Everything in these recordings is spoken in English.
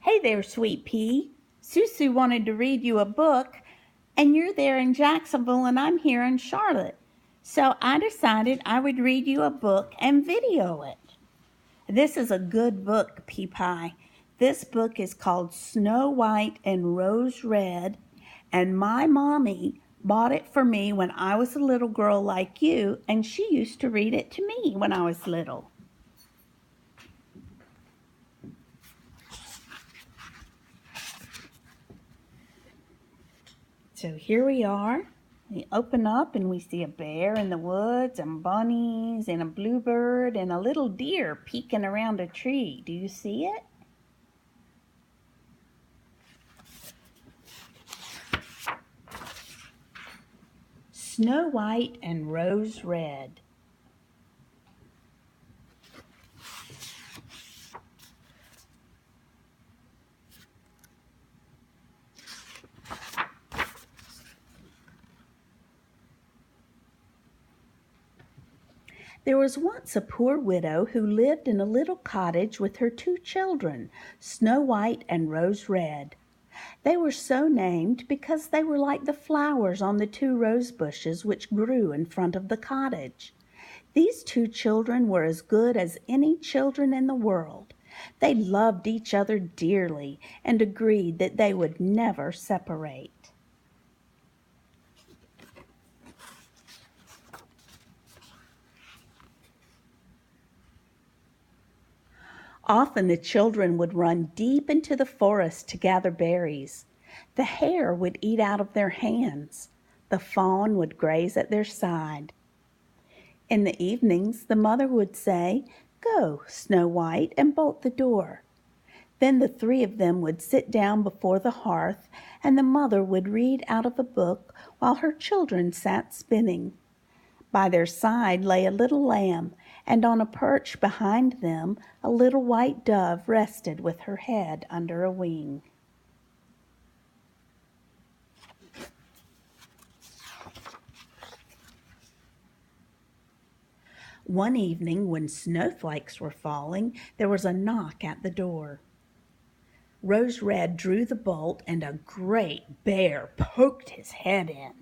Hey there, Sweet Pea. Susu wanted to read you a book, and you're there in Jacksonville, and I'm here in Charlotte. So I decided I would read you a book and video it. This is a good book, Pea Pie. This book is called Snow White and Rose Red, and my mommy bought it for me when I was a little girl like you, and she used to read it to me when I was little. So here we are. We open up and we see a bear in the woods and bunnies and a bluebird and a little deer peeking around a tree. Do you see it? Snow White and Rose Red. There was once a poor widow who lived in a little cottage with her 2 children, Snow White and Rose Red. They were so named because they were like the flowers on the 2 rose bushes which grew in front of the cottage. These 2 children were as good as any children in the world. They loved each other dearly and agreed that they would never separate. Often the children would run deep into the forest to gather berries. The hare would eat out of their hands. The fawn would graze at their side. In the evenings, the mother would say, "Go, Snow White, and bolt the door." Then the 3 of them would sit down before the hearth, and the mother would read out of a book while her children sat spinning. By their side lay a little lamb, and on a perch behind them a little white dove rested with her head under a wing. One evening, when snowflakes were falling, there was a knock at the door. Rose Red drew the bolt, and a great bear poked his head in.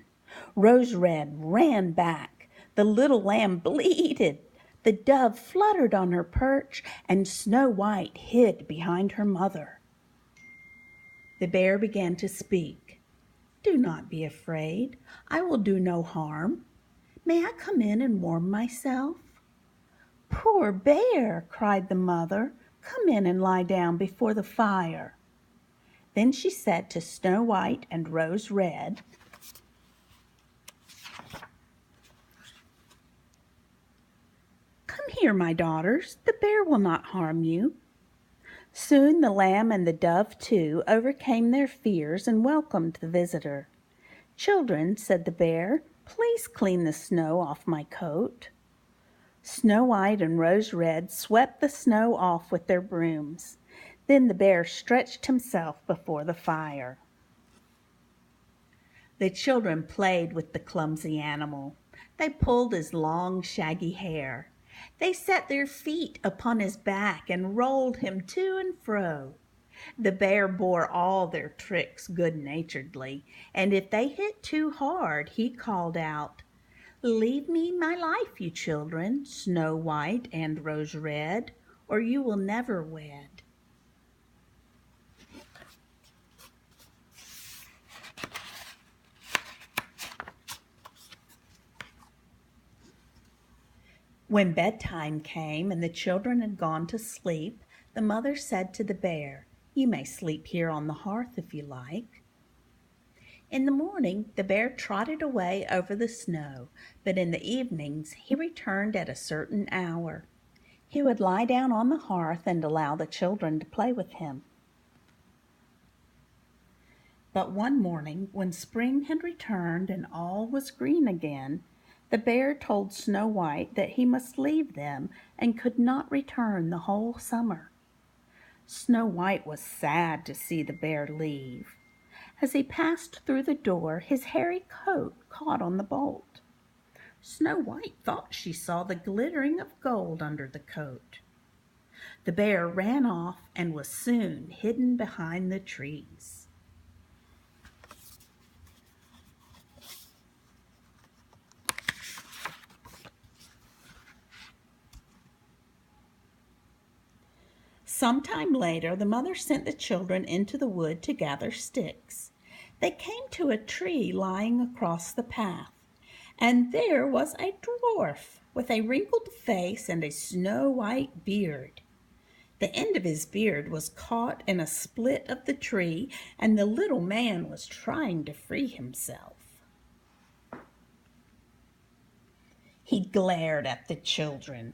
Rose Red ran back. The little lamb bleated. The dove fluttered on her perch, and Snow White hid behind her mother. The bear began to speak. "Do not be afraid. I will do no harm. May I come in and warm myself?" "Poor bear!" cried the mother. "Come in and lie down before the fire." Then she said to Snow White and Rose Red, "Come here, my daughters. The bear will not harm you." Soon the lamb and the dove, too, overcame their fears and welcomed the visitor. "Children," said the bear, "please clean the snow off my coat." Snow White and Rose Red swept the snow off with their brooms. Then the bear stretched himself before the fire. The children played with the clumsy animal. They pulled his long, shaggy hair. They set their feet upon his back and rolled him to and fro. The bear bore all their tricks good-naturedly, and if they hit too hard, he called out, "Leave me my life, you children, Snow White and Rose Red, or you will never wed." When bedtime came and the children had gone to sleep, the mother said to the bear, "You may sleep here on the hearth if you like." In the morning the bear trotted away over the snow, but in the evenings he returned at a certain hour. He would lie down on the hearth and allow the children to play with him. But one morning, when spring had returned and all was green again, the bear told Snow White that he must leave them and could not return the whole summer. Snow White was sad to see the bear leave. As he passed through the door, his hairy coat caught on the bolt. Snow White thought she saw the glittering of gold under the coat. The bear ran off and was soon hidden behind the trees. Sometime later, the mother sent the children into the wood to gather sticks. They came to a tree lying across the path, and there was a dwarf with a wrinkled face and a snow-white beard. The end of his beard was caught in a split of the tree, and the little man was trying to free himself. He glared at the children.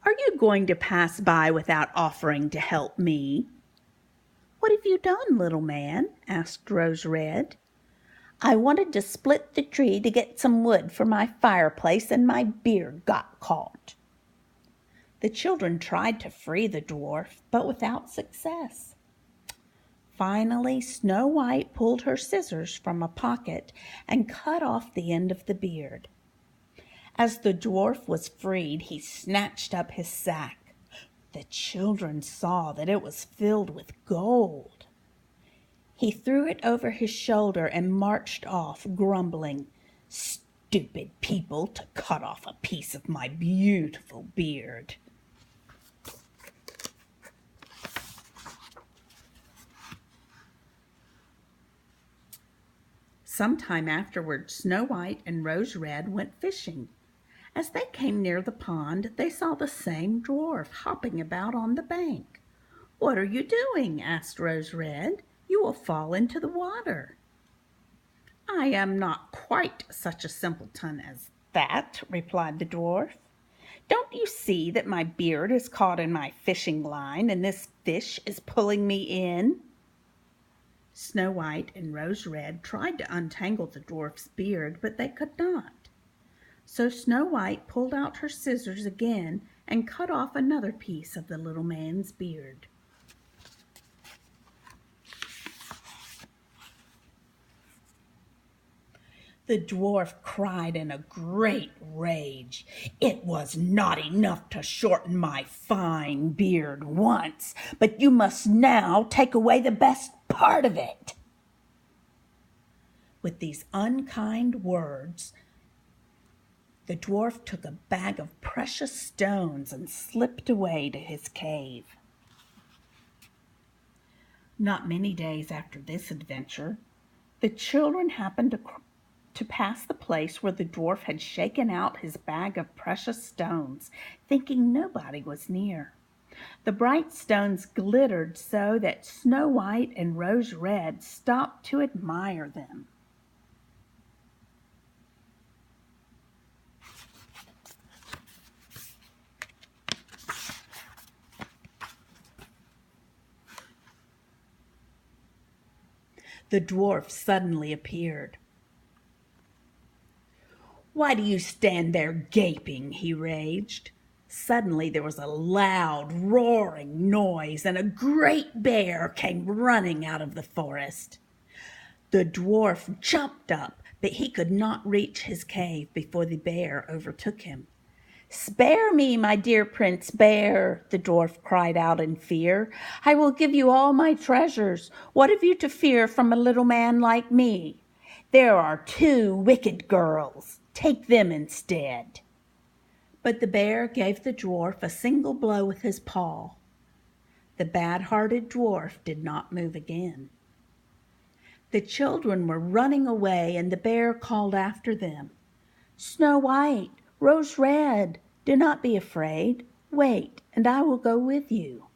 "Are you going to pass by without offering to help me?" "What have you done, little man?" asked Rose Red. "I wanted to split the tree to get some wood for my fireplace, and my beard got caught." The children tried to free the dwarf, but without success. Finally, Snow White pulled her scissors from a pocket and cut off the end of the beard. As the dwarf was freed, he snatched up his sack. The children saw that it was filled with gold. He threw it over his shoulder and marched off, grumbling, "Stupid people to cut off a piece of my beautiful beard." Sometime afterward, Snow White and Rose Red went fishing. As they came near the pond, they saw the same dwarf hopping about on the bank. "What are you doing?" asked Rose Red. "You will fall into the water." "I am not quite such a simpleton as that," replied the dwarf. "Don't you see that my beard is caught in my fishing line, and this fish is pulling me in?" Snow White and Rose Red tried to untangle the dwarf's beard, but they could not. So Snow White pulled out her scissors again and cut off another piece of the little man's beard. The dwarf cried in a great rage. "It was not enough to shorten my fine beard once, but you must now take away the best part of it." With these unkind words, the dwarf took a bag of precious stones and slipped away to his cave. Not many days after this adventure, the children happened to pass the place where the dwarf had shaken out his bag of precious stones, thinking nobody was near. The bright stones glittered so that Snow White and Rose Red stopped to admire them. The dwarf suddenly appeared. "Why do you stand there gaping?" he raged. Suddenly there was a loud roaring noise, and a great bear came running out of the forest. The dwarf jumped up, but he could not reach his cave before the bear overtook him. "Spare me, my dear Prince Bear," the dwarf cried out in fear. "I will give you all my treasures. What have you to fear from a little man like me? There are 2 wicked girls. Take them instead." But the bear gave the dwarf a single blow with his paw. The bad-hearted dwarf did not move again. The children were running away, and the bear called after them, "Snow White, Rose Red, do not be afraid. Wait, and I will go with you."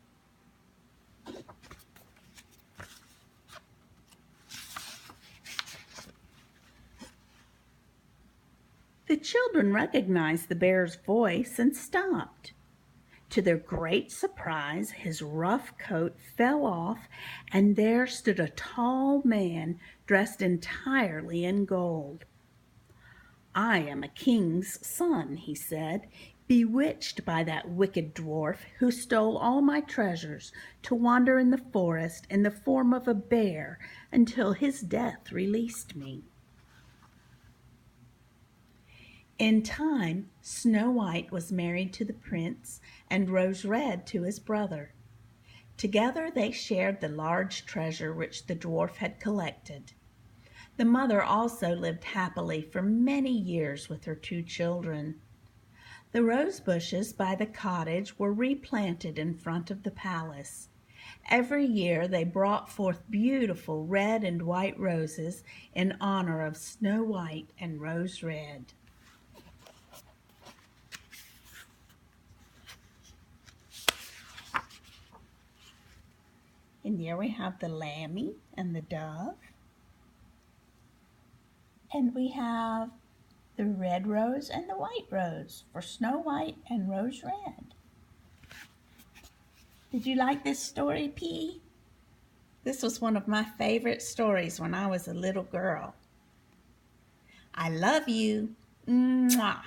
The children recognized the bear's voice and stopped. To their great surprise, his rough coat fell off, and there stood a tall man dressed entirely in gold. "I am a king's son," he said, "bewitched by that wicked dwarf who stole all my treasures to wander in the forest in the form of a bear until his death released me." In time, Snow White was married to the prince and Rose Red to his brother. Together they shared the large treasure which the dwarf had collected. The mother also lived happily for many years with her 2 children. The rose bushes by the cottage were replanted in front of the palace. Every year they brought forth beautiful red and white roses in honor of Snow White and Rose Red. And there we have the lammy and the dove. And we have the red rose and the white rose for Snow White and Rose Red. Did you like this story, P? This was one of my favorite stories when I was a little girl. I love you. Mwah.